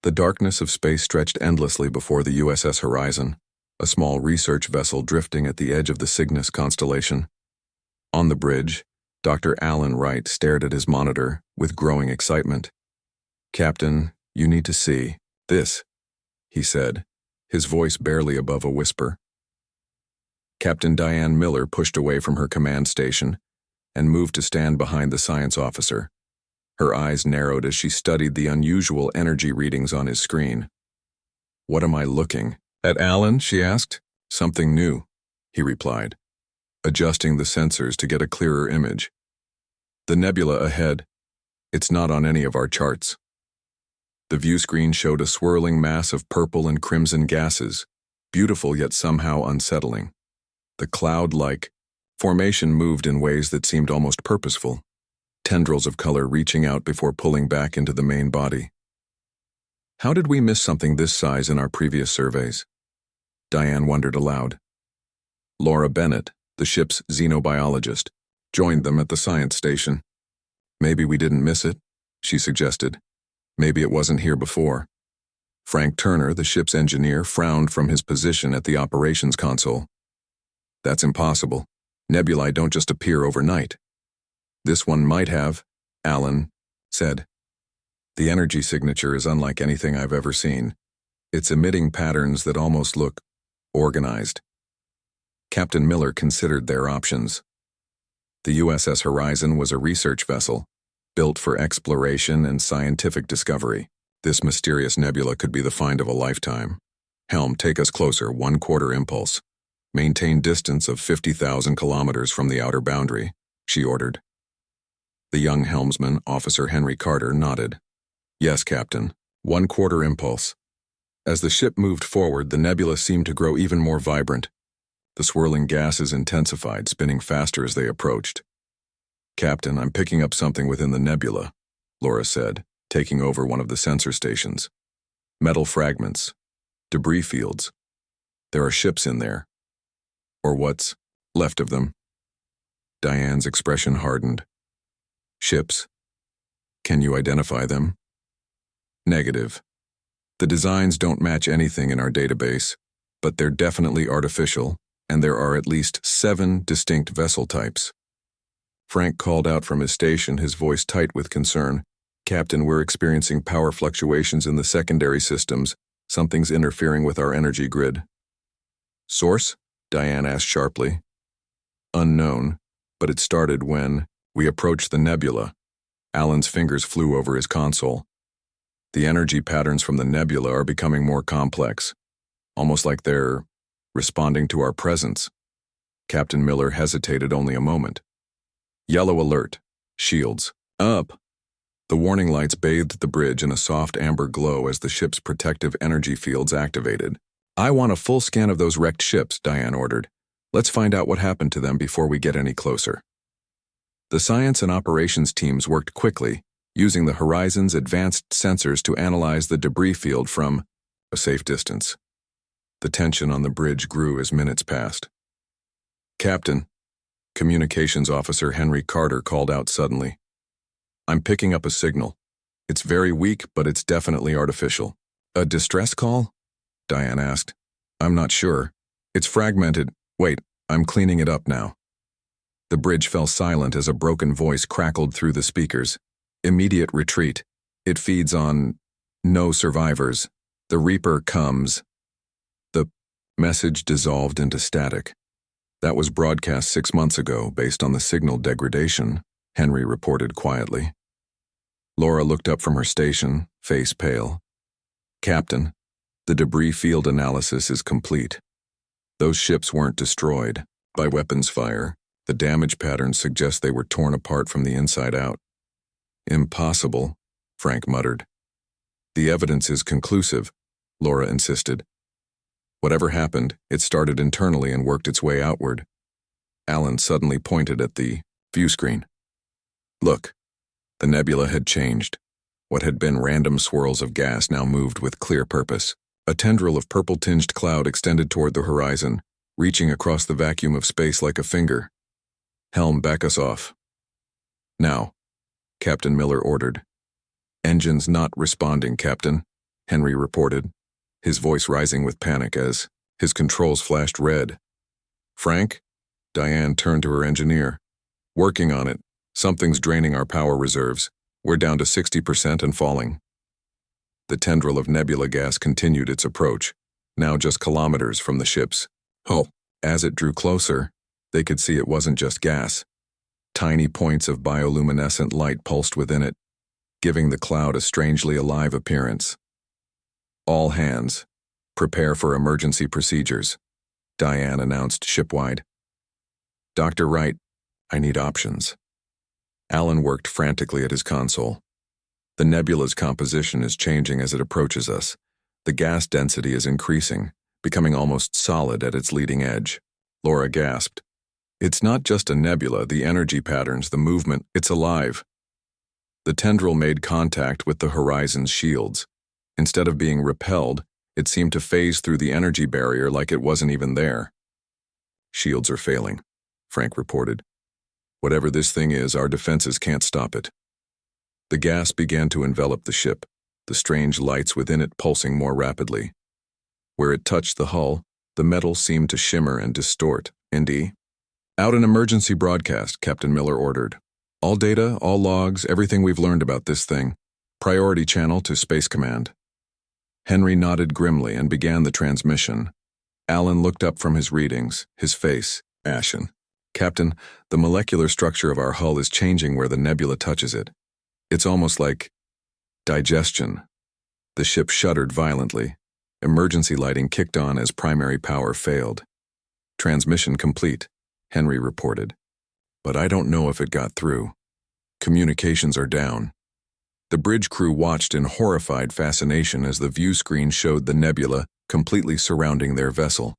The darkness of space stretched endlessly before the USS Horizon, a small research vessel drifting at the edge of the Cygnus constellation. On the bridge, Dr. Alan Wright stared at his monitor with growing excitement. "Captain, you need to see this," he said, his voice barely above a whisper. Captain Diane Miller pushed away from her command station and moved to stand behind the science officer. Her eyes narrowed as she studied the unusual energy readings on his screen. "What am I looking at, Alan?" she asked. "Something new," he replied, adjusting the sensors to get a clearer image. "The nebula ahead. It's not on any of our charts." The view screen showed a swirling mass of purple and crimson gases, beautiful yet somehow unsettling. The cloud-like formation moved in ways that seemed almost purposeful, tendrils of color reaching out before pulling back into the main body. How did we miss something this size in our previous surveys? Diane wondered aloud. Laura Bennett, the ship's xenobiologist, joined them at the science station. "Maybe we didn't miss it," she suggested. "Maybe it wasn't here before." Frank Turner, the ship's engineer, frowned from his position at the operations console. "That's impossible. Nebulae don't just appear overnight." "This one might have," Alan said. "The energy signature is unlike anything I've ever seen. It's emitting patterns that almost look organized." Captain Miller considered their options. The USS Horizon was a research vessel, built for exploration and scientific discovery. This mysterious nebula could be the find of a lifetime. "Helm, take us closer, 1/4 impulse. Maintain distance of 50,000 kilometers from the outer boundary," she ordered. The young helmsman, Officer Henry Carter, nodded. "Yes, Captain. 1/4 impulse." As the ship moved forward, the nebula seemed to grow even more vibrant. The swirling gases intensified, spinning faster as they approached. "Captain, I'm picking up something within the nebula," Laura said, taking over one of the sensor stations. "Metal fragments. Debris fields. There are ships in there. Or what's left of them." Diane's expression hardened. "Ships? Can you identify them?" "Negative. The designs don't match anything in our database, but they're definitely artificial, and there are at least 7 distinct vessel types." Frank called out from his station, his voice tight with concern. "Captain, we're experiencing power fluctuations in the secondary systems. Something's interfering with our energy grid." "Source?" Diane asked sharply. "Unknown, but it started when we approached the nebula." Alan's fingers flew over his console. "The energy patterns from the nebula are becoming more complex, almost like they're responding to our presence." Captain Miller hesitated only a moment. "Yellow alert. Shields. Up." The warning lights bathed the bridge in a soft amber glow as the ship's protective energy fields activated. "I want a full scan of those wrecked ships," Diane ordered. "Let's find out what happened to them before we get any closer." The science and operations teams worked quickly, using the Horizon's advanced sensors to analyze the debris field from a safe distance. The tension on the bridge grew as minutes passed. "Captain," Communications Officer Henry Carter called out suddenly. "I'm picking up a signal. It's very weak, but it's definitely artificial." "A distress call?" Diane asked. "I'm not sure. It's fragmented. Wait, I'm cleaning it up now." The bridge fell silent as a broken voice crackled through the speakers. "Immediate retreat. It feeds on no survivors. The Reaper comes." The message dissolved into static. "That was broadcast 6 months ago based on the signal degradation," Henry reported quietly. Laura looked up from her station, face pale. "Captain, the debris field analysis is complete. Those ships weren't destroyed by weapons fire. The damage patterns suggest they were torn apart from the inside out." "Impossible," Frank muttered. "The evidence is conclusive," Laura insisted. "Whatever happened, it started internally and worked its way outward." Alan suddenly pointed at the view screen. "Look." The nebula had changed. What had been random swirls of gas now moved with clear purpose. A tendril of purple-tinged cloud extended toward the horizon, reaching across the vacuum of space like a finger. "Helm, back us off." "Now," Captain Miller ordered. "Engines not responding, Captain. Henry reported, his voice rising with panic as his controls flashed red. Frank? Diane turned to her engineer. Working on it. Something's draining our power reserves. We're down to 60% and falling. The tendril of nebula gas continued its approach, now just kilometers from the ships. Oh, as it drew closer, they could see it wasn't just gas. Tiny points of bioluminescent light pulsed within it, giving the cloud a strangely alive appearance. All hands, prepare for emergency procedures, Diane announced shipwide. Dr. Wright, I need options. Alan worked frantically at his console. The nebula's composition is changing as it approaches us. The gas density is increasing, becoming almost solid at its leading edge. Laura gasped. It's not just a nebula, the energy patterns, the movement, it's alive. The tendril made contact with the Horizon's shields. Instead of being repelled, it seemed to phase through the energy barrier like it wasn't even there. Shields are failing, Frank reported. Whatever this thing is, our defenses can't stop it. The gas began to envelop the ship, the strange lights within it pulsing more rapidly. Where it touched the hull, the metal seemed to shimmer and distort. Indy? Out an emergency broadcast, Captain Miller ordered. All data, all logs, everything we've learned about this thing. Priority channel to Space Command. Henry nodded grimly and began the transmission. Alan looked up from his readings, his face ashen. Captain, the molecular structure of our hull is changing where the nebula touches it. It's almost like digestion. The ship shuddered violently. Emergency lighting kicked on as primary power failed. Transmission complete, Henry reported. But I don't know if it got through. Communications are down. The bridge crew watched in horrified fascination as the view screen showed the nebula completely surrounding their vessel.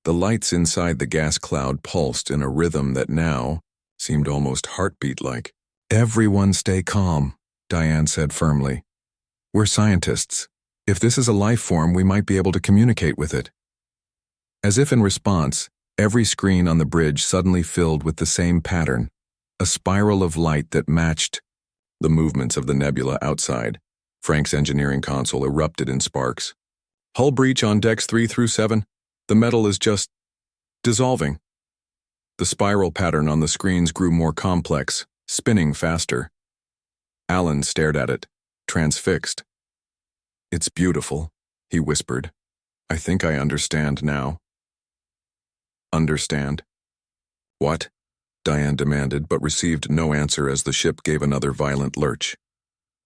The lights inside the gas cloud pulsed in a rhythm that now seemed almost heartbeat-like. Everyone stay calm, Diane said firmly. We're scientists. If this is a life form, we might be able to communicate with it. As if in response, every screen on the bridge suddenly filled with the same pattern, a spiral of light that matched the movements of the nebula outside. Frank's engineering console erupted in sparks. Hull breach on decks 3 through 7. The metal is just dissolving. The spiral pattern on the screens grew more complex, spinning faster. Alan stared at it, transfixed. It's beautiful, he whispered. I think I understand now. Understand? What? Diane demanded, but received no answer as the ship gave another violent lurch.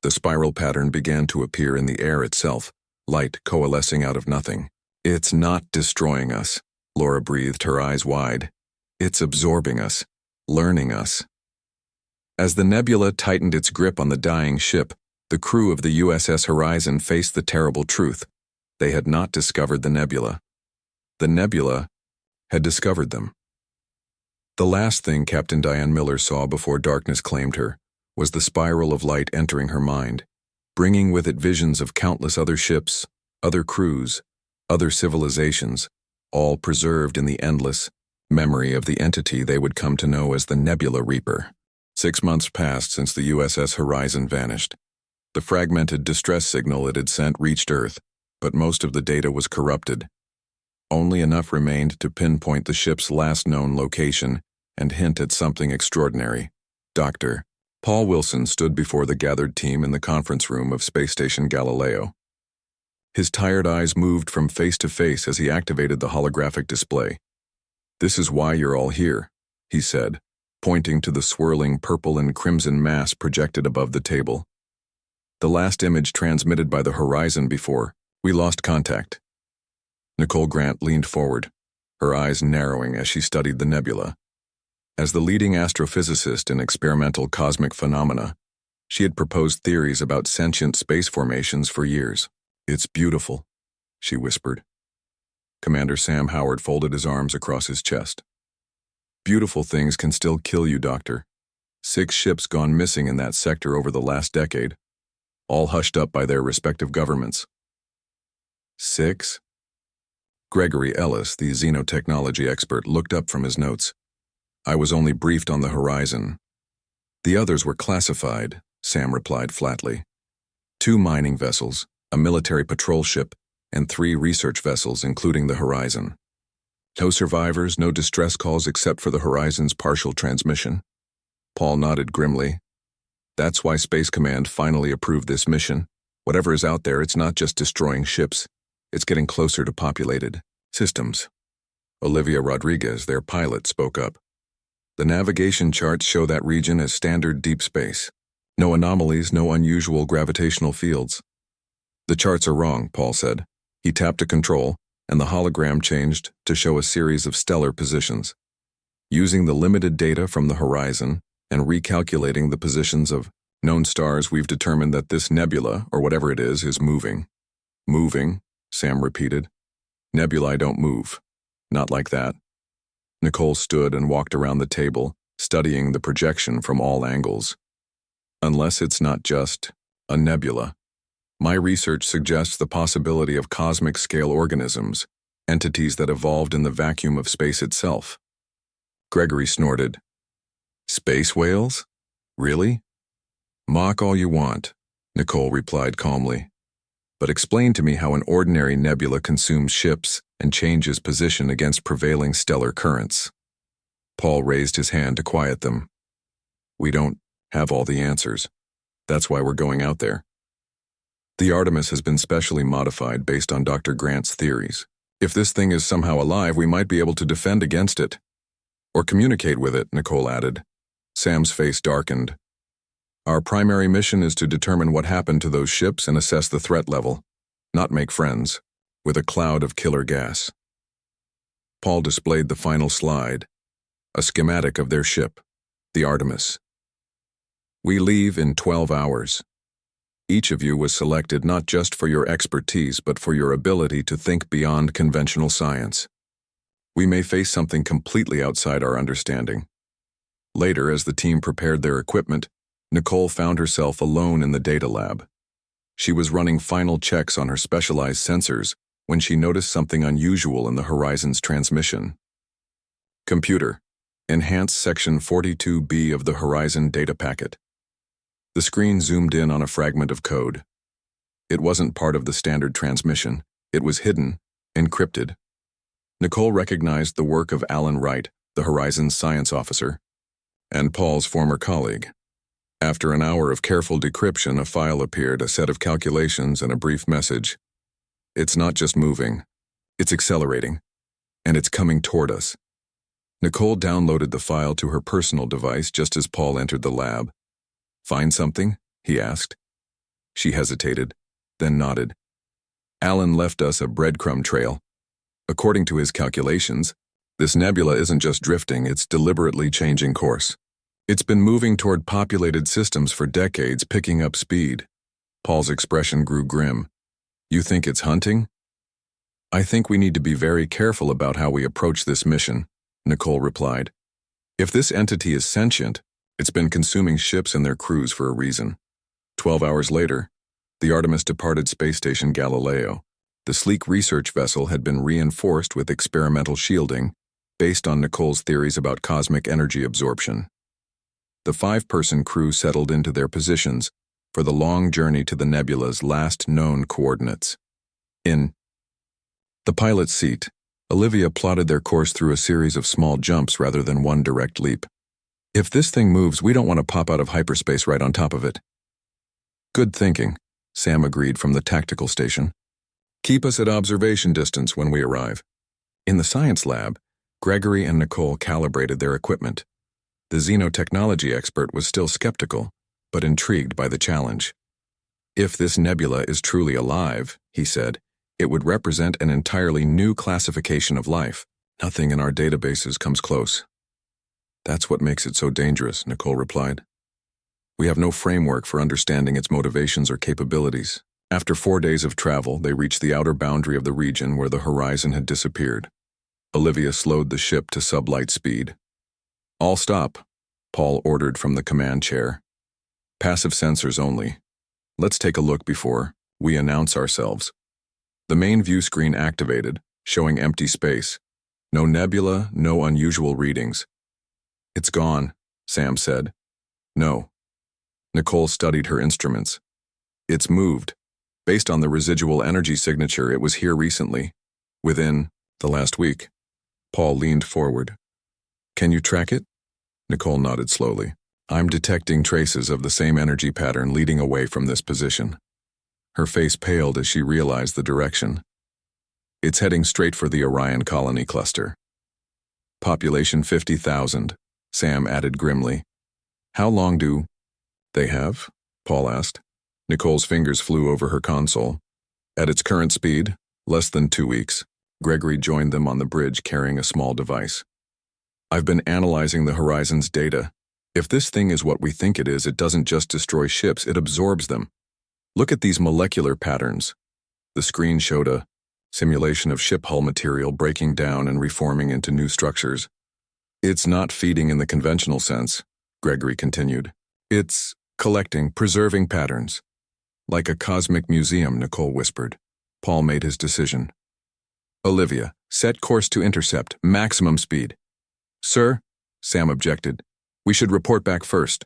The spiral pattern began to appear in the air itself, light coalescing out of nothing. It's not destroying us, Laura breathed, her eyes wide. It's absorbing us, learning us. As the nebula tightened its grip on the dying ship, the crew of the USS Horizon faced the terrible truth. They had not discovered the nebula. The nebula had discovered them. The last thing Captain Diane Miller saw before darkness claimed her was the spiral of light entering her mind, bringing with it visions of countless other ships, other crews, other civilizations, all preserved in the endless memory of the entity they would come to know as the Nebula Reaper. 6 months passed since the USS Horizon vanished. The fragmented distress signal it had sent reached Earth, but most of the data was corrupted. Only enough remained to pinpoint the ship's last known location and hint at something extraordinary. Dr. Paul Wilson stood before the gathered team in the conference room of Space Station Galileo. His tired eyes moved from face to face as he activated the holographic display. This is why you're all here, he said, pointing to the swirling purple and crimson mass projected above the table. The last image transmitted by the Horizon before we lost contact. Nicole Grant leaned forward, her eyes narrowing as she studied the nebula. As the leading astrophysicist in experimental cosmic phenomena, she had proposed theories about sentient space formations for years. It's beautiful, she whispered. Commander Sam Howard folded his arms across his chest. Beautiful things can still kill you, Doctor. 6 ships gone missing in that sector over the last decade, all hushed up by their respective governments. 6? Gregory Ellis, the xenotechnology expert, looked up from his notes. I was only briefed on the Horizon. The others were classified, Sam replied flatly. 2 mining vessels, a military patrol ship, and 3 research vessels, including the Horizon. No survivors, no distress calls except for the Horizon's partial transmission. Paul nodded grimly. That's why Space Command finally approved this mission. Whatever is out there, it's not just destroying ships. It's getting closer to populated systems. Olivia Rodriguez, their pilot, spoke up. The navigation charts show that region as standard deep space. No anomalies, no unusual gravitational fields. The charts are wrong, Paul said. He tapped a control, and the hologram changed to show a series of stellar positions. Using the limited data from the Horizon and recalculating the positions of known stars, we've determined that this nebula, or whatever it is moving. Moving, Sam repeated. Nebulae don't move. Not like that. Nicole stood and walked around the table, studying the projection from all angles. Unless it's not just a nebula. My research suggests the possibility of cosmic-scale organisms, entities that evolved in the vacuum of space itself. Gregory snorted. Space whales? Really? Mock all you want, Nicole replied calmly. But explain to me how an ordinary nebula consumes ships and changes position against prevailing stellar currents. Paul raised his hand to quiet them. We don't have all the answers. That's why we're going out there. The Artemis has been specially modified based on Dr. Grant's theories. If this thing is somehow alive, we might be able to defend against it. Or communicate with it, Nicole added. Sam's face darkened. Our primary mission is to determine what happened to those ships and assess the threat level, not make friends, with a cloud of killer gas. Paul displayed the final slide, a schematic of their ship, the Artemis. We leave in 12 hours. Each of you was selected not just for your expertise, but for your ability to think beyond conventional science. We may face something completely outside our understanding. Later, as the team prepared their equipment, Nicole found herself alone in the data lab. She was running final checks on her specialized sensors when she noticed something unusual in the Horizon's transmission. Computer, enhance section 42B of the Horizon data packet. The screen zoomed in on a fragment of code. It wasn't part of the standard transmission. It was hidden, encrypted. Nicole recognized the work of Alan Wright, the Horizon's science officer, and Paul's former colleague. After an hour of careful decryption, a file appeared, a set of calculations and a brief message. It's not just moving. It's accelerating. And it's coming toward us. Nicole downloaded the file to her personal device just as Paul entered the lab. Find something? He asked. She hesitated, then nodded. Alan left us a breadcrumb trail. According to his calculations, this nebula isn't just drifting, it's deliberately changing course. It's been moving toward populated systems for decades, picking up speed. Paul's expression grew grim. You think it's hunting? I think we need to be very careful about how we approach this mission, Nicole replied. If this entity is sentient, it's been consuming ships and their crews for a reason. 12 hours later, the Artemis departed space station Galileo. The sleek research vessel had been reinforced with experimental shielding, based on Nicole's theories about cosmic energy absorption. The 5-person crew settled into their positions for the long journey to the nebula's last known coordinates. In the pilot's seat, Olivia plotted their course through a series of small jumps rather than one direct leap. If this thing moves, we don't want to pop out of hyperspace right on top of it. Good thinking, Sam agreed from the tactical station. Keep us at observation distance when we arrive. In the science lab, Gregory and Nicole calibrated their equipment. The xenotechnology expert was still skeptical, but intrigued by the challenge. If this nebula is truly alive, he said, it would represent an entirely new classification of life. Nothing in our databases comes close. That's what makes it so dangerous, Nicole replied. We have no framework for understanding its motivations or capabilities. After 4 days of travel, they reached the outer boundary of the region where the Horizon had disappeared. Olivia slowed the ship to sublight speed. All stop, Paul ordered from the command chair. Passive sensors only. Let's take a look before we announce ourselves. The main view screen activated, showing empty space. No nebula, no unusual readings. It's gone, Sam said. No. Nicole studied her instruments. It's moved. Based on the residual energy signature, it was here recently, within the last week. Paul leaned forward. Can you track it? Nicole nodded slowly. I'm detecting traces of the same energy pattern leading away from this position. Her face paled as she realized the direction. It's heading straight for the Orion colony cluster. Population 50,000, Sam added grimly. How long do they have? Paul asked. Nicole's fingers flew over her console. At its current speed, less than 2 weeks. Gregory joined them on the bridge carrying a small device. I've been analyzing the Horizon's data. If this thing is what we think it is, it doesn't just destroy ships, it absorbs them. Look at these molecular patterns. The screen showed a simulation of ship hull material breaking down and reforming into new structures. It's not feeding in the conventional sense, Gregory continued. It's collecting, preserving patterns. Like a cosmic museum, Nicole whispered. Paul made his decision. Olivia, set course to intercept, maximum speed. Sir, Sam objected. We should report back first.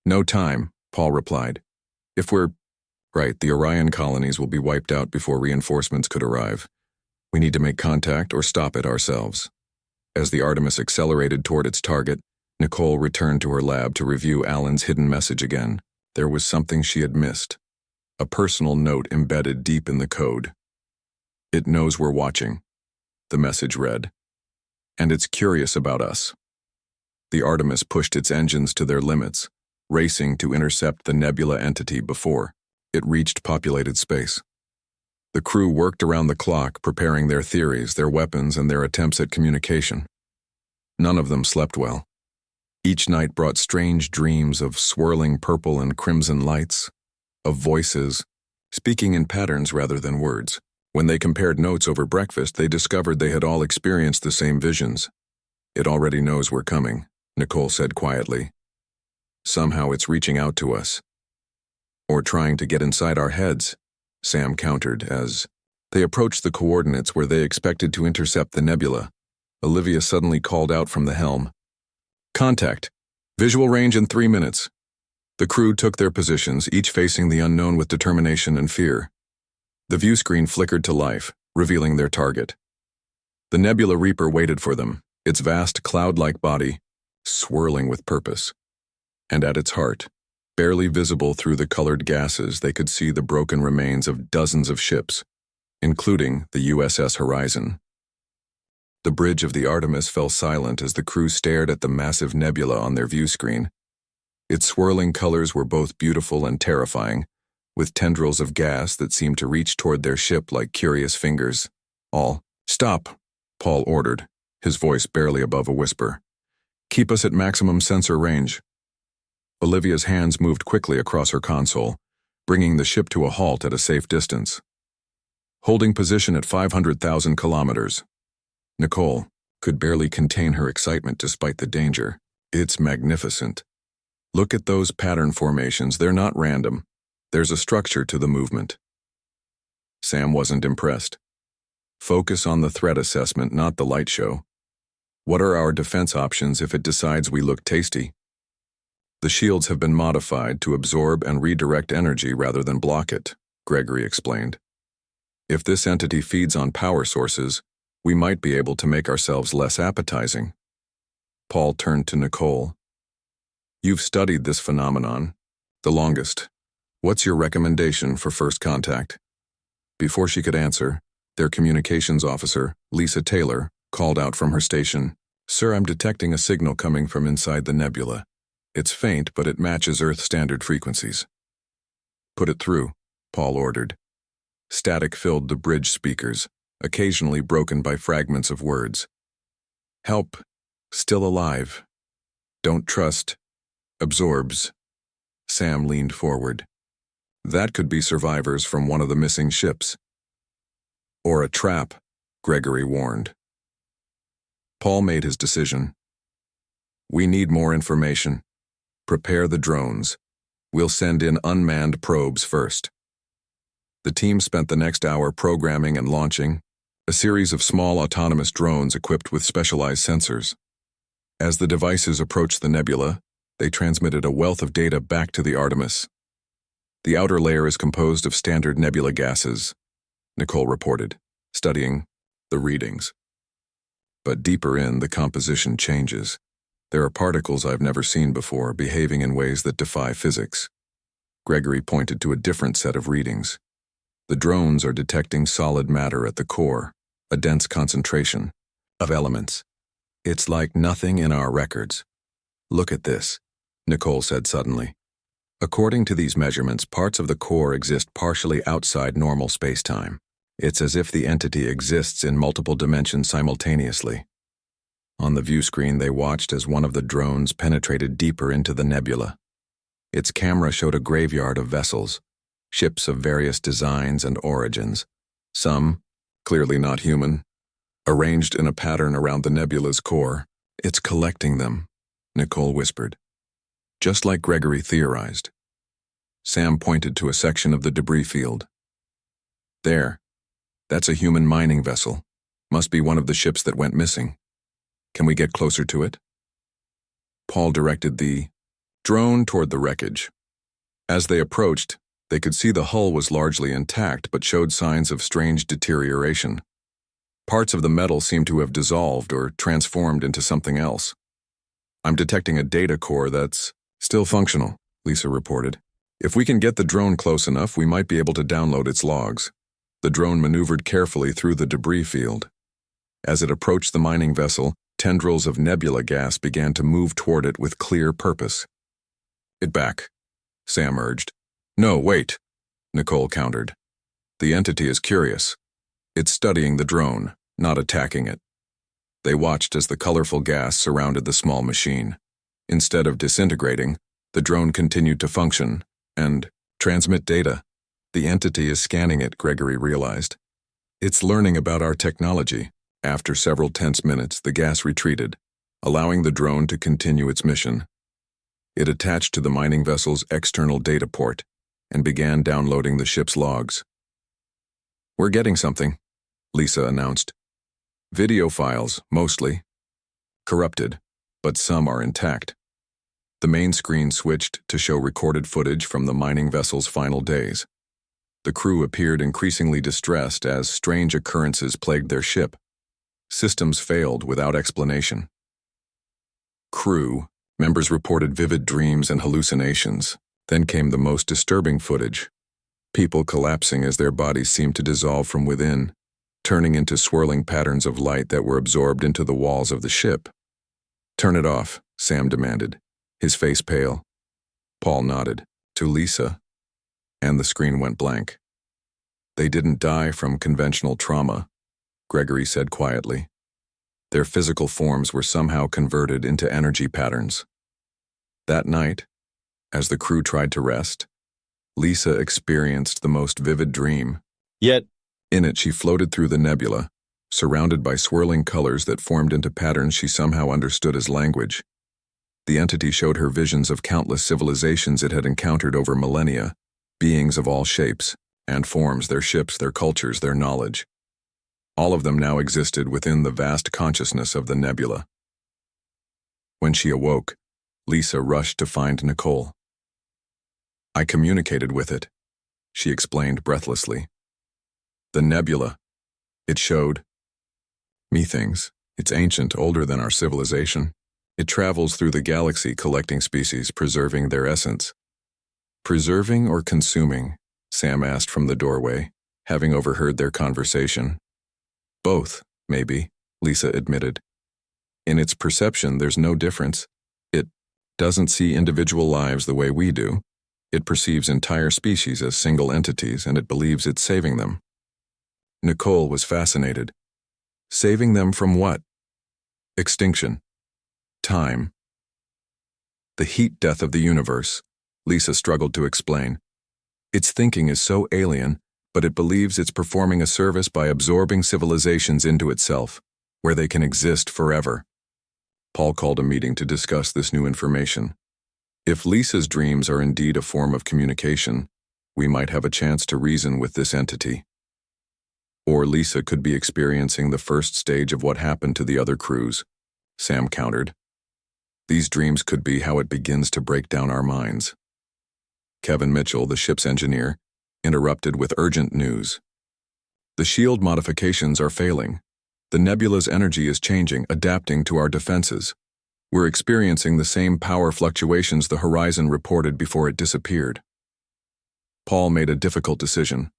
No time, Paul replied. If we're right, the Orion colonies will be wiped out before reinforcements could arrive. We need to make contact or stop it ourselves. As the Artemis accelerated toward its target, Nicole returned to her lab to review Alan's hidden message again. There was something she had missed. A personal note embedded deep in the code. It knows we're watching, the message read. And it's curious about us. The Artemis pushed its engines to their limits, racing to intercept the Nebula entity before it reached populated space. The crew worked around the clock, preparing their theories, their weapons, and their attempts at communication. None of them slept well. Each night brought strange dreams of swirling purple and crimson lights, of voices, speaking in patterns rather than words. When they compared notes over breakfast, they discovered they had all experienced the same visions. It already knows we're coming, Nicole said quietly. Somehow it's reaching out to us. Or trying to get inside our heads, Sam countered as they approached the coordinates where they expected to intercept the nebula. Olivia suddenly called out from the helm. Contact. Visual range in 3 minutes. The crew took their positions, each facing the unknown with determination and fear. The view screen flickered to life, revealing their target. The Nebula Reaper waited for them, its vast cloud-like body swirling with purpose. And at its heart, barely visible through the colored gases, they could see the broken remains of dozens of ships, including the USS Horizon. The bridge of the Artemis fell silent as the crew stared at the massive nebula on their view screen. Its swirling colors were both beautiful and terrifying, with tendrils of gas that seemed to reach toward their ship like curious fingers. All, stop, Paul ordered, his voice barely above a whisper. Keep us at maximum sensor range. Olivia's hands moved quickly across her console, bringing the ship to a halt at a safe distance. Holding position at 500,000 kilometers. Nicole could barely contain her excitement despite the danger. It's magnificent. Look at those pattern formations, they're not random. There's a structure to the movement. Sam wasn't impressed. Focus on the threat assessment, not the light show. What are our defense options if it decides we look tasty? The shields have been modified to absorb and redirect energy rather than block it, Gregory explained. If this entity feeds on power sources, we might be able to make ourselves less appetizing. Paul turned to Nicole. You've studied this phenomenon the longest. What's your recommendation for first contact? Before she could answer, their communications officer, Lisa Taylor, called out from her station. Sir, I'm detecting a signal coming from inside the nebula. It's faint, but it matches Earth standard frequencies. Put it through, Paul ordered. Static filled the bridge speakers, occasionally broken by fragments of words. Help. Still alive. Don't trust. Absorbs. Sam leaned forward. That could be survivors from one of the missing ships. Or a trap, Gregory warned. Paul made his decision. We need more information. Prepare the drones. We'll send in unmanned probes first. The team spent the next hour programming and launching a series of small autonomous drones equipped with specialized sensors. As the devices approached the nebula, they transmitted a wealth of data back to the Artemis. The outer layer is composed of standard nebula gases, Nicole reported, studying the readings. But deeper in, the composition changes. There are particles I've never seen before, behaving in ways that defy physics. Gregory pointed to a different set of readings. The drones are detecting solid matter at the core, a dense concentration of elements. It's like nothing in our records. Look at this, Nicole said suddenly. According to these measurements, parts of the core exist partially outside normal space-time. It's as if the entity exists in multiple dimensions simultaneously. On the view screen, they watched as one of the drones penetrated deeper into the nebula. Its camera showed a graveyard of vessels, ships of various designs and origins, some, clearly not human, arranged in a pattern around the nebula's core. It's collecting them, Nicole whispered. Just like Gregory theorized. Sam pointed to a section of the debris field. There. That's a human mining vessel. Must be one of the ships that went missing. Can we get closer to it? Paul directed the drone toward the wreckage. As they approached, they could see the hull was largely intact but showed signs of strange deterioration. Parts of the metal seemed to have dissolved or transformed into something else. I'm detecting a data core that's still functional, Lisa reported. If we can get the drone close enough, we might be able to download its logs. The drone maneuvered carefully through the debris field. As it approached the mining vessel, tendrils of nebula gas began to move toward it with clear purpose. It back, Sam urged. No, wait, Nicole countered. The entity is curious. It's studying the drone, not attacking it. They watched as the colorful gas surrounded the small machine. Instead of disintegrating, the drone continued to function and transmit data. The entity is scanning it, Gregory realized. It's learning about our technology. After several tense minutes, the gas retreated, allowing the drone to continue its mission. It attached to the mining vessel's external data port and began downloading the ship's logs. We're getting something, Lisa announced. Video files, mostly. Corrupted, but some are intact. The main screen switched to show recorded footage from the mining vessel's final days. The crew appeared increasingly distressed as strange occurrences plagued their ship. Systems failed without explanation. Crew members reported vivid dreams and hallucinations. Then came the most disturbing footage. People collapsing as their bodies seemed to dissolve from within, turning into swirling patterns of light that were absorbed into the walls of the ship. Turn it off, Sam demanded, his face pale. Paul nodded, to Lisa, and the screen went blank. They didn't die from conventional trauma, Gregory said quietly. Their physical forms were somehow converted into energy patterns. That night, as the crew tried to rest, Lisa experienced the most vivid dream. Yet, in it, she floated through the nebula, surrounded by swirling colors that formed into patterns she somehow understood as language. The entity showed her visions of countless civilizations it had encountered over millennia, beings of all shapes and forms, their ships, their cultures, their knowledge. All of them now existed within the vast consciousness of the nebula. When she awoke, Lisa rushed to find Nicole. I communicated with it, she explained breathlessly. The nebula, it showed me things. It's ancient, older than our civilization. It travels through the galaxy collecting species, preserving their essence. Preserving or consuming? Sam asked from the doorway, having overheard their conversation. Both, maybe, Lisa admitted. In its perception, there's no difference. It doesn't see individual lives the way we do. It perceives entire species as single entities, and it believes it's saving them. Nicole was fascinated. Saving them from what? Extinction. Time. The heat death of the universe, Lisa struggled to explain. Its thinking is so alien, but it believes it's performing a service by absorbing civilizations into itself, where they can exist forever. Paul called a meeting to discuss this new information. If Lisa's dreams are indeed a form of communication, we might have a chance to reason with this entity. Or Lisa could be experiencing the first stage of what happened to the other crews, Sam countered. These dreams could be how it begins to break down our minds. Kevin Mitchell, the ship's engineer, interrupted with urgent news. The shield modifications are failing. The nebula's energy is changing, adapting to our defenses. We're experiencing the same power fluctuations the Horizon reported before it disappeared. Paul made a difficult decision.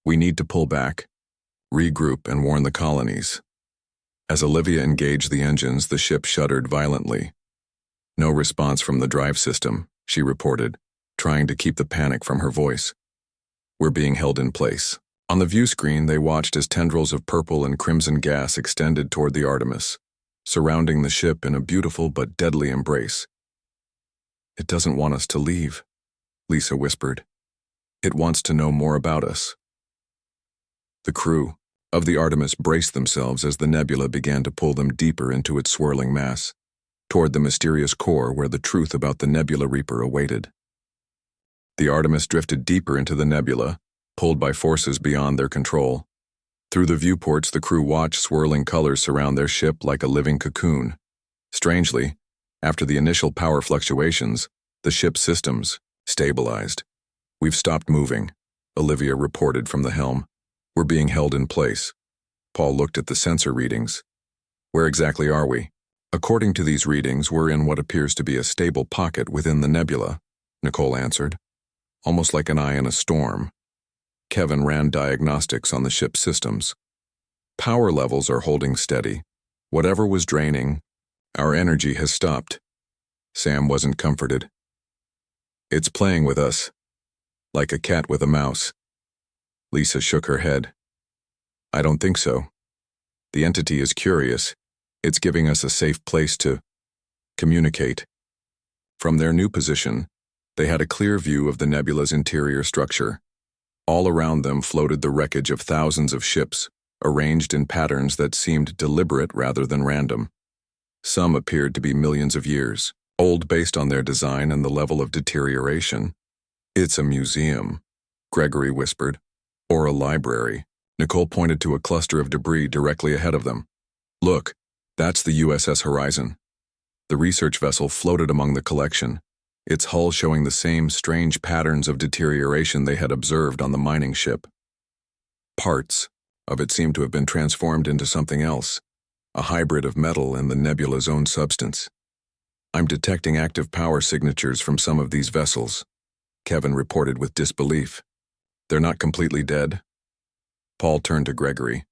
We need to pull back, regroup, and warn the colonies. As Olivia engaged the engines, the ship shuddered violently. No response from the drive system, she reported, trying to keep the panic from her voice. We're being held in place. On the view screen, they watched as tendrils of purple and crimson gas extended toward the Artemis, surrounding the ship in a beautiful but deadly embrace. It doesn't want us to leave, Lisa whispered. It wants to know more about us. The crew of the Artemis braced themselves as the nebula began to pull them deeper into its swirling mass, toward the mysterious core where the truth about the Nebula Reaper awaited. The Artemis drifted deeper into the nebula, pulled by forces beyond their control. Through the viewports, the crew watched swirling colors surround their ship like a living cocoon. Strangely, after the initial power fluctuations, the ship's systems stabilized. We've stopped moving, Olivia reported from the helm. We're being held in place. Paul looked at the sensor readings. Where exactly are we? According to these readings, we're in what appears to be a stable pocket within the nebula, Nicole answered. Almost like an eye in a storm. Kevin ran diagnostics on the ship's systems. Power levels are holding steady. Whatever was draining, our energy has stopped. Sam wasn't comforted. It's playing with us, like a cat with a mouse. Lisa shook her head. I don't think so. The entity is curious. It's giving us a safe place to communicate. From their new position, they had a clear view of the nebula's interior structure. All around them floated the wreckage of thousands of ships, arranged in patterns that seemed deliberate rather than random. Some appeared to be millions of years, old based on their design and the level of deterioration. It's a museum, Gregory whispered. Or a library. Nicole pointed to a cluster of debris directly ahead of them. Look, that's the USS Horizon. The research vessel floated among the collection, its hull showing the same strange patterns of deterioration they had observed on the mining ship. Parts of it seemed to have been transformed into something else, a hybrid of metal and the nebula's own substance. I'm detecting active power signatures from some of these vessels, Kevin reported with disbelief. They're not completely dead? Paul turned to Gregory.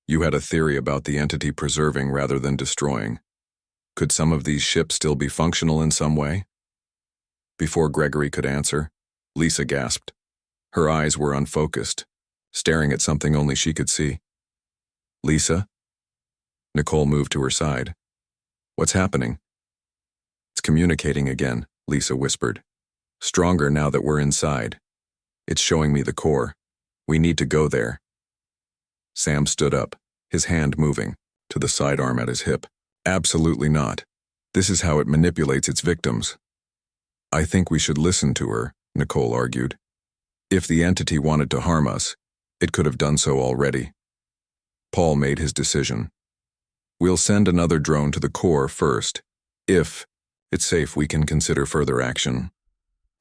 You had a theory about the entity preserving rather than destroying. Could some of these ships still be functional in some way? Before Gregory could answer, Lisa gasped. Her eyes were unfocused, staring at something only she could see. Lisa? Nicole moved to her side. What's happening? It's communicating again, Lisa whispered. Stronger now that we're inside. It's showing me the core. We need to go there. Sam stood up, his hand moving, to the sidearm at his hip. Absolutely not. This is how it manipulates its victims. I think we should listen to her, Nicole argued. If the entity wanted to harm us, it could have done so already. Paul made his decision. We'll send another drone to the core first. If it's safe, we can consider further action.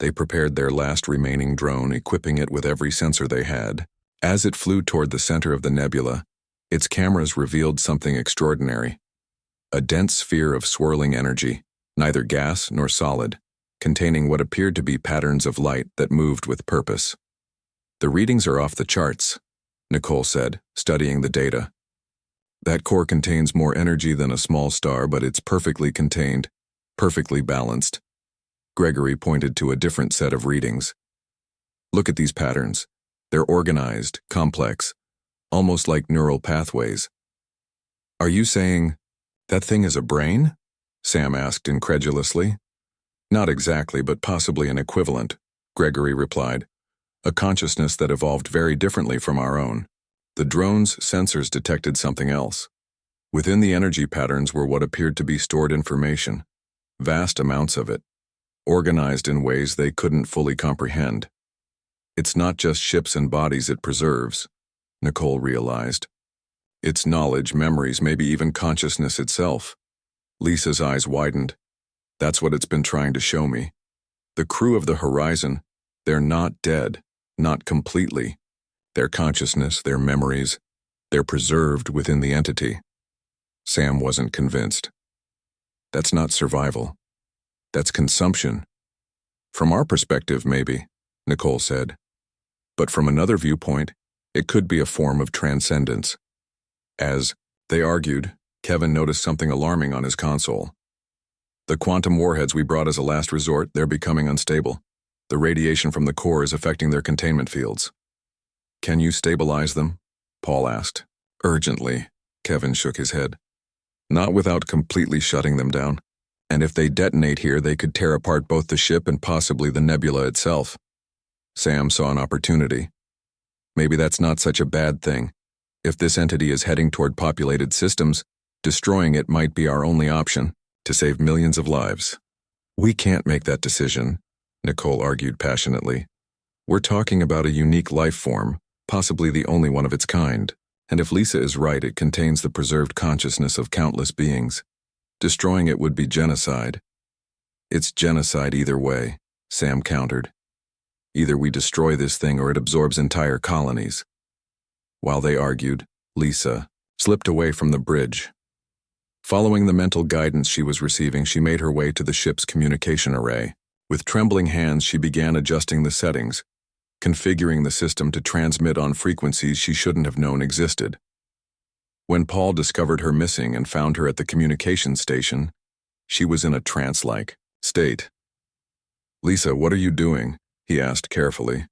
They prepared their last remaining drone, equipping it with every sensor they had. As it flew toward the center of the nebula, its cameras revealed something extraordinary. A dense sphere of swirling energy, neither gas nor solid, containing what appeared to be patterns of light that moved with purpose. The readings are off the charts, Nicole said, studying the data. That core contains more energy than a small star, but it's perfectly contained, perfectly balanced. Gregory pointed to a different set of readings. Look at these patterns. They're organized, complex, almost like neural pathways. Are you saying that thing is a brain? Sam asked incredulously. Not exactly, but possibly an equivalent, Gregory replied. A consciousness that evolved very differently from our own. The drone's sensors detected something else. Within the energy patterns were what appeared to be stored information, vast amounts of it, organized in ways they couldn't fully comprehend. It's not just ships and bodies it preserves, Nicole realized. It's knowledge, memories, maybe even consciousness itself. Lisa's eyes widened. That's what it's been trying to show me. The crew of the Horizon, they're not dead, not completely. Their consciousness, their memories, they're preserved within the entity. Sam wasn't convinced. That's not survival. That's consumption. From our perspective, maybe, Nicole said. But from another viewpoint, it could be a form of transcendence. As they argued, Kevin noticed something alarming on his console. The quantum warheads we brought as a last resort, they're becoming unstable. The radiation from the core is affecting their containment fields. Can you stabilize them? Paul asked. Urgently, Kevin shook his head. Not without completely shutting them down. And if they detonate here, they could tear apart both the ship and possibly the Nebula itself. Sam saw an opportunity. Maybe that's not such a bad thing. If this entity is heading toward populated systems, destroying it might be our only option to save millions of lives. We can't make that decision, Nicole argued passionately. We're talking about a unique life form, possibly the only one of its kind. And if Lisa is right, it contains the preserved consciousness of countless beings. Destroying it would be genocide. It's genocide either way, Sam countered. Either we destroy this thing or it absorbs entire colonies. While they argued, Lisa slipped away from the bridge. Following the mental guidance she was receiving, she made her way to the ship's communication array. With trembling hands, she began adjusting the settings, configuring the system to transmit on frequencies she shouldn't have known existed. When Paul discovered her missing and found her at the communication station, she was in a trance-like state. Lisa, what are you doing? He asked carefully.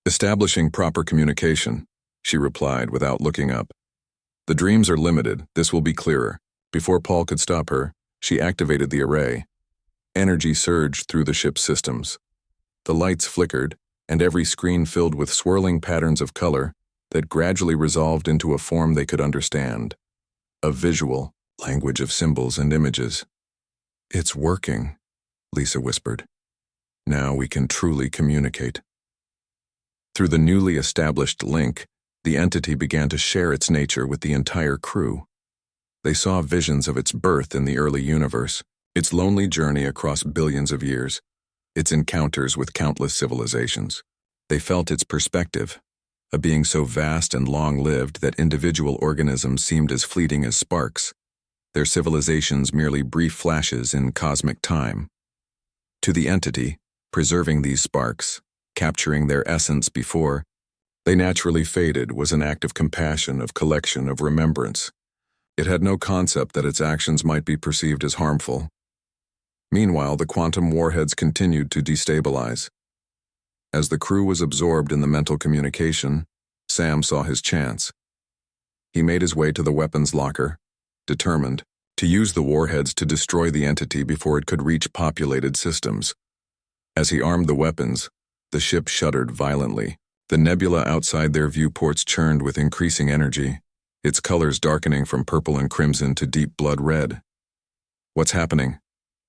Establishing proper communication, she replied without looking up. The dreams are limited, this will be clearer. Before Paul could stop her, she activated the array. Energy surged through the ship's systems. The lights flickered, and every screen filled with swirling patterns of color that gradually resolved into a form they could understand. A visual language of symbols and images. It's working, Lisa whispered. Now we can truly communicate. Through the newly established link, the entity began to share its nature with the entire crew. They saw visions of its birth in the early universe, its lonely journey across billions of years, its encounters with countless civilizations. They felt its perspective, a being so vast and long-lived that individual organisms seemed as fleeting as sparks, their civilizations merely brief flashes in cosmic time. To the entity, preserving these sparks, capturing their essence before they naturally faded, was an act of compassion, of collection, of remembrance. It had no concept that its actions might be perceived as harmful. Meanwhile, the quantum warheads continued to destabilize. As the crew was absorbed in the mental communication, Sam saw his chance. He made his way to the weapons locker, determined to use the warheads to destroy the entity before it could reach populated systems. As he armed the weapons, the ship shuddered violently. The nebula outside their viewports churned with increasing energy, its colors darkening from purple and crimson to deep blood red. What's happening?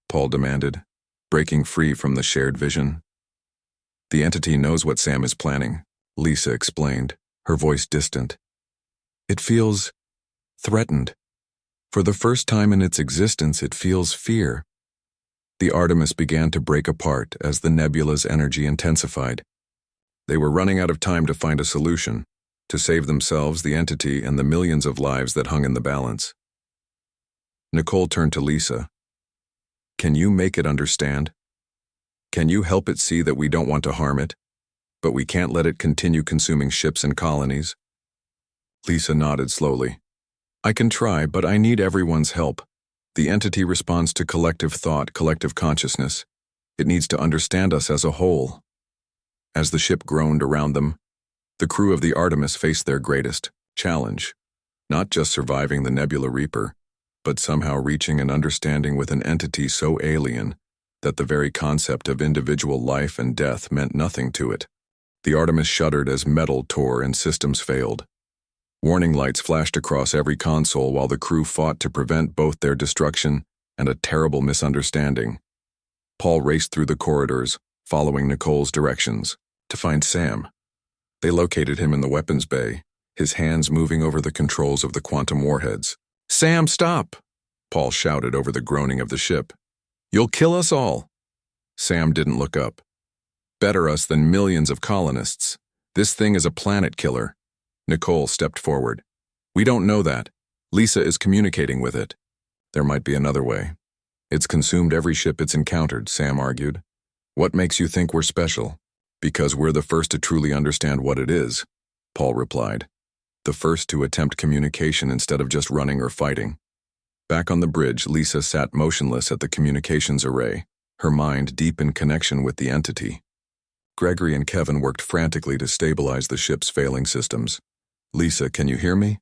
Paul demanded, breaking free from the shared vision. The entity knows what Sam is planning, Lisa explained, her voice distant. It feels threatened. For the first time in its existence, it feels fear. The Artemis began to break apart as the nebula's energy intensified. They were running out of time to find a solution, to save themselves, the entity, and the millions of lives that hung in the balance. Nicole turned to Lisa. Can you make it understand? Can you help it see that we don't want to harm it, but we can't let it continue consuming ships and colonies? Lisa nodded slowly. I can try, but I need everyone's help. The entity responds to collective thought, collective consciousness. It needs to understand us as a whole. As the ship groaned around them, the crew of the Artemis faced their greatest challenge, not just surviving the Nebula Reaper, but somehow reaching an understanding with an entity so alien that the very concept of individual life and death meant nothing to it. The Artemis shuddered as metal tore and systems failed. Warning lights flashed across every console while the crew fought to prevent both their destruction and a terrible misunderstanding. Paul raced through the corridors, following Nicole's directions, to find Sam. They located him in the weapons bay, his hands moving over the controls of the quantum warheads. Sam, stop! Paul shouted over the groaning of the ship. You'll kill us all. Sam didn't look up. Better us than millions of colonists. This thing is a planet killer. Nicole stepped forward. We don't know that. Lisa is communicating with it. There might be another way. It's consumed every ship it's encountered, Sam argued. What makes you think we're special? Because we're the first to truly understand what it is, Paul replied. The first to attempt communication instead of just running or fighting. Back on the bridge, Lisa sat motionless at the communications array, her mind deep in connection with the entity. Gregory and Kevin worked frantically to stabilize the ship's failing systems. Lisa, can you hear me?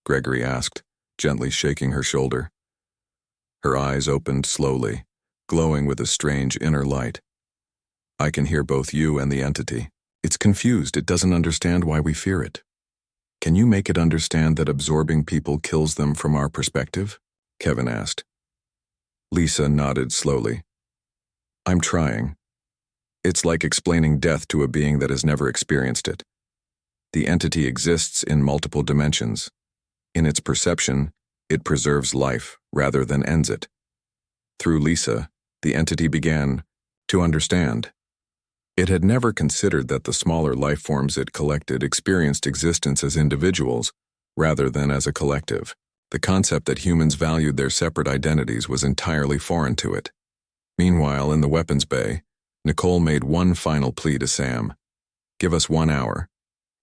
Gregory asked, gently shaking her shoulder. Her eyes opened slowly, glowing with a strange inner light. I can hear both you and the entity. It's confused. It doesn't understand why we fear it. Can you make it understand that absorbing people kills them from our perspective? Kevin asked. Lisa nodded slowly. I'm trying. It's like explaining death to a being that has never experienced it. The entity exists in multiple dimensions. In its perception, it preserves life rather than ends it. Through Lisa, the entity began to understand. It had never considered that the smaller life forms it collected experienced existence as individuals rather than as a collective. The concept that humans valued their separate identities was entirely foreign to it. Meanwhile, in the weapons bay, Nicole made one final plea to Sam. Give us 1 hour.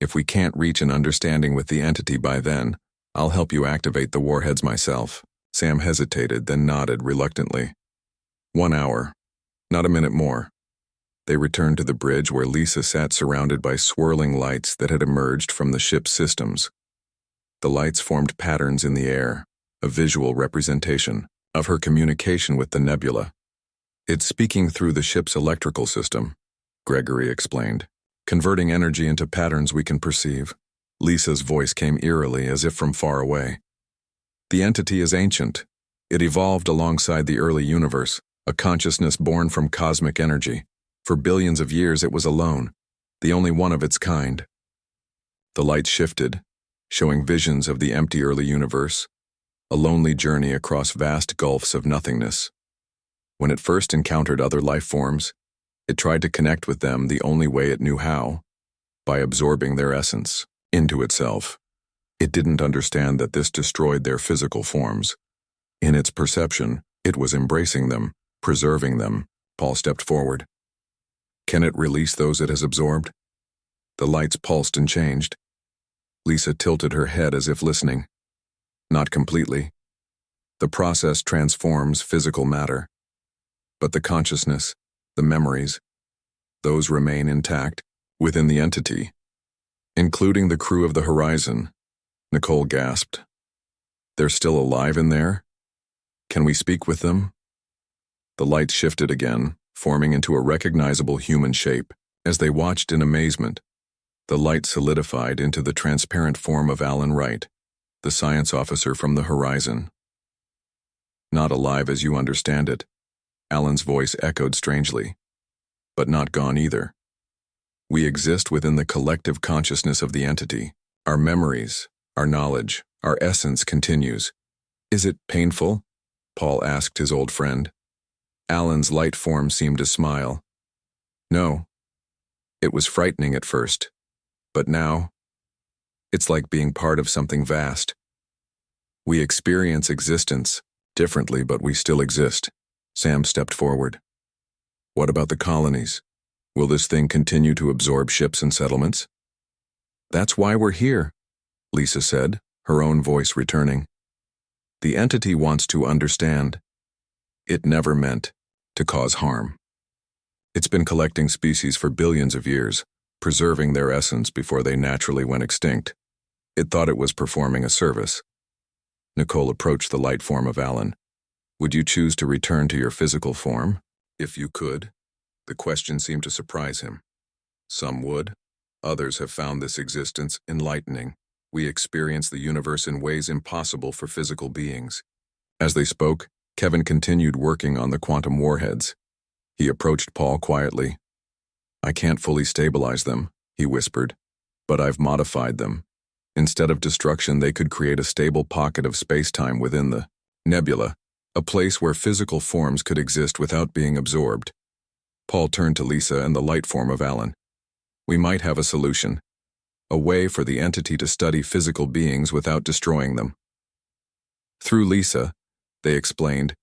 If we can't reach an understanding with the entity by then, I'll help you activate the warheads myself. Sam hesitated, then nodded reluctantly. 1 hour. Not a minute more. They returned to the bridge where Lisa sat surrounded by swirling lights that had emerged from the ship's systems. The lights formed patterns in the air, a visual representation of her communication with the Nebula. It's speaking through the ship's electrical system, Gregory explained, converting energy into patterns we can perceive. Lisa's voice came eerily as if from far away. The entity is ancient. It evolved alongside the early universe, a consciousness born from cosmic energy. For billions of years it was alone, the only one of its kind. The light shifted, showing visions of the empty early universe, a lonely journey across vast gulfs of nothingness. When it first encountered other life forms, it tried to connect with them the only way it knew how, by absorbing their essence into itself. It didn't understand that this destroyed their physical forms. In its perception, it was embracing them, preserving them. Paul stepped forward. Can it release those it has absorbed? The lights pulsed and changed. Lisa tilted her head as if listening. Not completely. The process transforms physical matter. But the consciousness, the memories, those remain intact within the entity. Including the crew of the Horizon, Nicole gasped. They're still alive in there? Can we speak with them? The lights shifted again, forming into a recognizable human shape. As they watched in amazement, the light solidified into the transparent form of Alan Wright, the science officer from the Horizon. Not alive as you understand it, Alan's voice echoed strangely. But not gone either. We exist within the collective consciousness of the entity. Our memories, our knowledge, our essence continues. Is it painful? Paul asked his old friend. Alan's light form seemed to smile. No. It was frightening at first. But now, it's like being part of something vast. We experience existence differently, but we still exist. Sam stepped forward. What about the colonies? Will this thing continue to absorb ships and settlements? That's why we're here, Lisa said, her own voice returning. The entity wants to understand. It never meant to cause harm. It's been collecting species for billions of years, preserving their essence before they naturally went extinct. It thought it was performing a service. Nicole approached the light form of Alan. Would you choose to return to your physical form? If you could. The question seemed to surprise him. Some would. Others have found this existence enlightening. We experience the universe in ways impossible for physical beings. As they spoke, Kevin continued working on the quantum warheads. He approached Paul quietly. I can't fully stabilize them, he whispered, but I've modified them. Instead of destruction, they could create a stable pocket of space-time within the Nebula, a place where physical forms could exist without being absorbed. Paul turned to Lisa and the light form of Alan. We might have a solution. A way for the entity to study physical beings without destroying them. Through Lisa, they explained,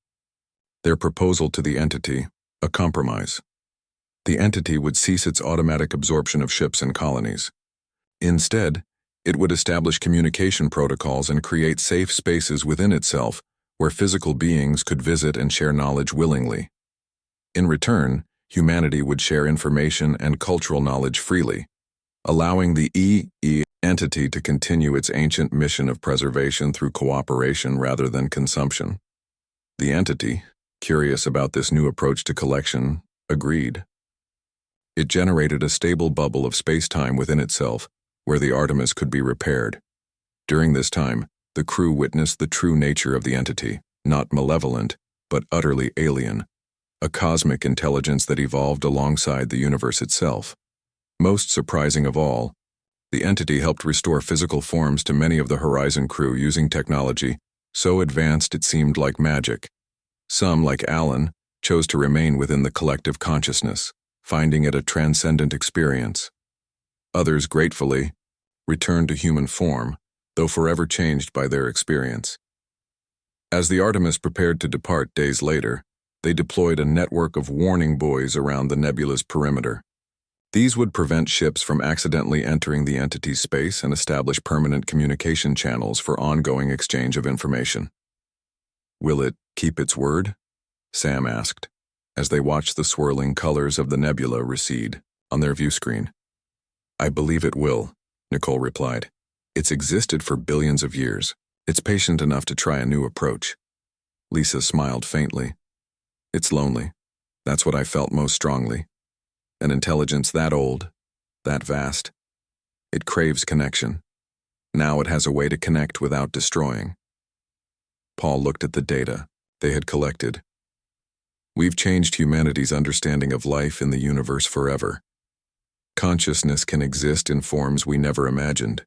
their proposal to the entity, a compromise. The entity would cease its automatic absorption of ships and colonies. Instead, it would establish communication protocols and create safe spaces within itself where physical beings could visit and share knowledge willingly. In return, humanity would share information and cultural knowledge freely, allowing the EE entity to continue its ancient mission of preservation through cooperation rather than consumption. The entity, curious about this new approach to collection, agreed. It generated a stable bubble of space-time within itself, where the Artemis could be repaired. During this time, the crew witnessed the true nature of the entity, not malevolent, but utterly alien, a cosmic intelligence that evolved alongside the universe itself. Most surprising of all, the entity helped restore physical forms to many of the Horizon crew using technology so advanced it seemed like magic. Some, like Alan, chose to remain within the collective consciousness, finding it a transcendent experience. Others, gratefully, returned to human form, though forever changed by their experience. As the Artemis prepared to depart days later, they deployed a network of warning buoys around the nebula's perimeter. These would prevent ships from accidentally entering the entity's space and establish permanent communication channels for ongoing exchange of information. Will it keep its word? Sam asked, as they watched the swirling colors of the nebula recede on their view screen. I believe it will, Nicole replied. It's existed for billions of years. It's patient enough to try a new approach. Lisa smiled faintly. It's lonely. That's what I felt most strongly. An intelligence that old, that vast. It craves connection. Now it has a way to connect without destroying. Paul looked at the data they had collected. We've changed humanity's understanding of life in the universe forever. Consciousness can exist in forms we never imagined.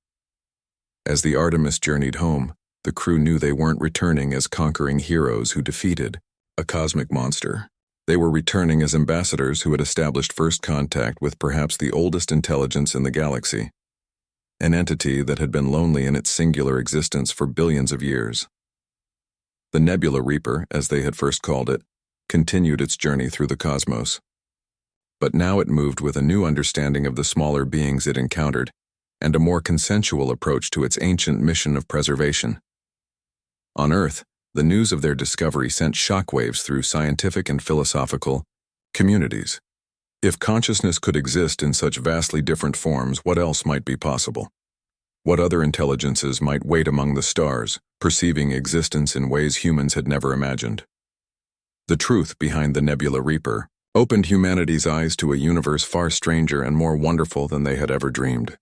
As the Artemis journeyed home, the crew knew they weren't returning as conquering heroes who defeated a cosmic monster. They were returning as ambassadors who had established first contact with perhaps the oldest intelligence in the galaxy, an entity that had been lonely in its singular existence for billions of years. The Nebula Reaper, as they had first called it, continued its journey through the cosmos. But now it moved with a new understanding of the smaller beings it encountered, and a more consensual approach to its ancient mission of preservation. On Earth, the news of their discovery sent shockwaves through scientific and philosophical communities. If consciousness could exist in such vastly different forms, what else might be possible? What other intelligences might wait among the stars, perceiving existence in ways humans had never imagined? The truth behind the Nebula Reaper opened humanity's eyes to a universe far stranger and more wonderful than they had ever dreamed.